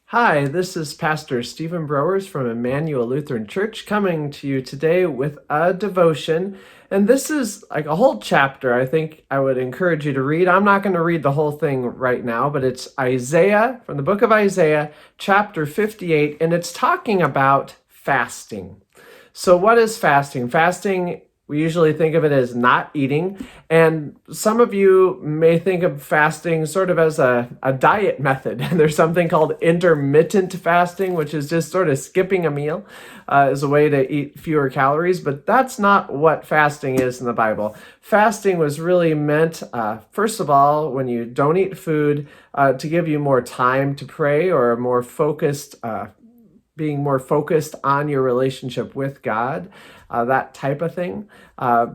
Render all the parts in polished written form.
Hi, this is Pastor Stephen Browers from Emmanuel Lutheran Church coming to you today with a devotion. And this is like a whole chapter I think I would encourage you to read. I'm not going to read the whole thing right now, but it's Isaiah, from the book of Isaiah, chapter 58, and it's talking about fasting. So what is fasting? Fasting, we usually think of it as not eating, and some of you may think of fasting sort of as a diet method. There's something called intermittent fasting, which is just sort of skipping a meal as a way to eat fewer calories, but that's not what fasting is in the Bible. Fasting was really meant, first of all, when you don't eat food, to give you more time to pray or a more focused being more focused on your relationship with God, that type of thing,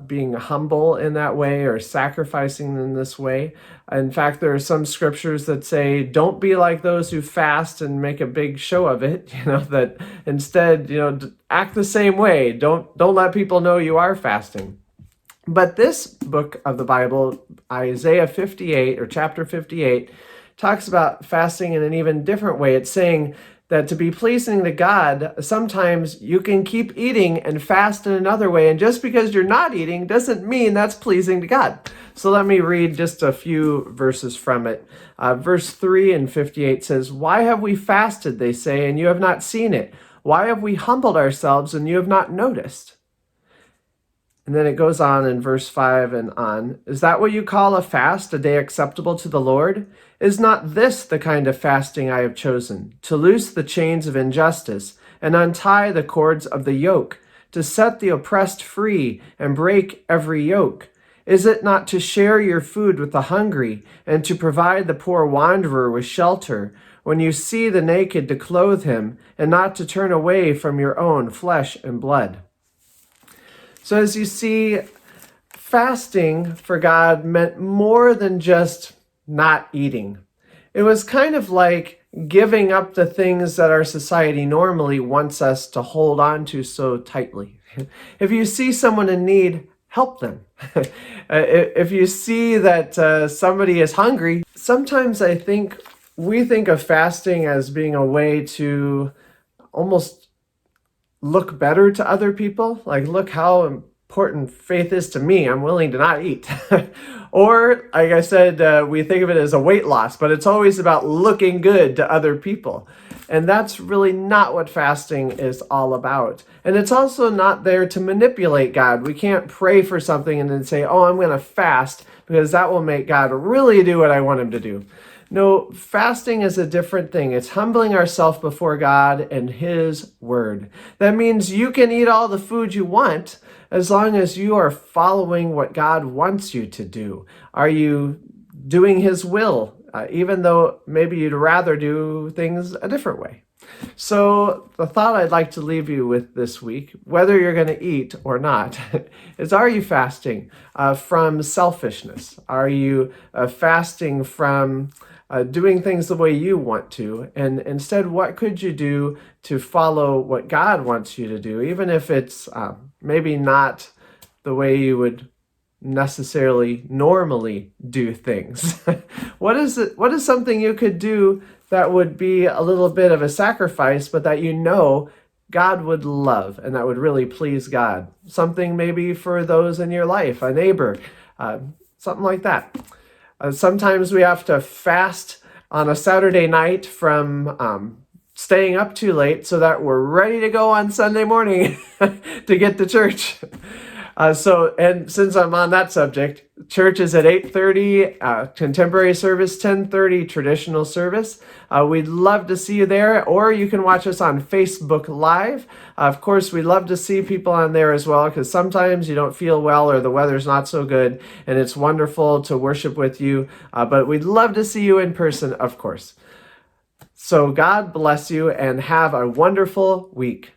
being humble in that way or sacrificing in this way. In fact, there are some scriptures that say, don't be like those who fast and make a big show of it, that instead, act the same way. Don't let people know you are fasting. But this book of the Bible, Isaiah 58 or chapter 58, talks about fasting in an even different way. It's saying that to be pleasing to God, sometimes you can keep eating and fast in another way. And just because you're not eating doesn't mean that's pleasing to God. So let me read just a few verses from it. Verse 3 in 58 says, "Why have we fasted, they say, and you have not seen it? Why have we humbled ourselves and you have not noticed?" And then it goes on in verse 5 and on. "Is that what you call a fast, a day acceptable to the Lord? Is not this the kind of fasting I have chosen? To loose the chains of injustice and untie the cords of the yoke, to set the oppressed free and break every yoke? Is it not to share your food with the hungry and to provide the poor wanderer with shelter? When you see the naked, to clothe him and not to turn away from your own flesh and blood?" So as you see, fasting for God meant more than just not eating. It was kind of like giving up the things that our society normally wants us to hold on to so tightly. If you see someone in need, help them. If you see that somebody is hungry, sometimes I think we think of fasting as being a way to almost look better to other people. Like, look how important faith is to me. I'm willing to not eat. Or, like I said, we think of it as a weight loss, but it's always about looking good to other people. And that's really not what fasting is all about. And it's also not there to manipulate God. We can't pray for something and then say, oh, I'm going to fast because that will make God really do what I want him to do. No, fasting is a different thing. It's humbling ourselves before God and his word. That means you can eat all the food you want as long as you are following what God wants you to do. Are you doing his will, even though maybe you'd rather do things a different way? So the thought I'd like to leave you with this week, whether you're going to eat or not, is, are you fasting from selfishness? Are you fasting from doing things the way you want to? And instead, what could you do to follow what God wants you to do, even if it's maybe not the way you would necessarily normally do things? What is something you could do that would be a little bit of a sacrifice, but that God would love and that would really please God? Something maybe for those in your life, a neighbor, something like that. Sometimes we have to fast on a Saturday night from staying up too late so that we're ready to go on Sunday morning to get to church. And since I'm on that subject, church is at 8:30, contemporary service, 10:30 traditional service. We'd love to see you there, or you can watch us on Facebook Live. Of course, we love to see people on there as well, because sometimes you don't feel well or the weather's not so good, and it's wonderful to worship with you. But we'd love to see you in person, of course. So God bless you and have a wonderful week.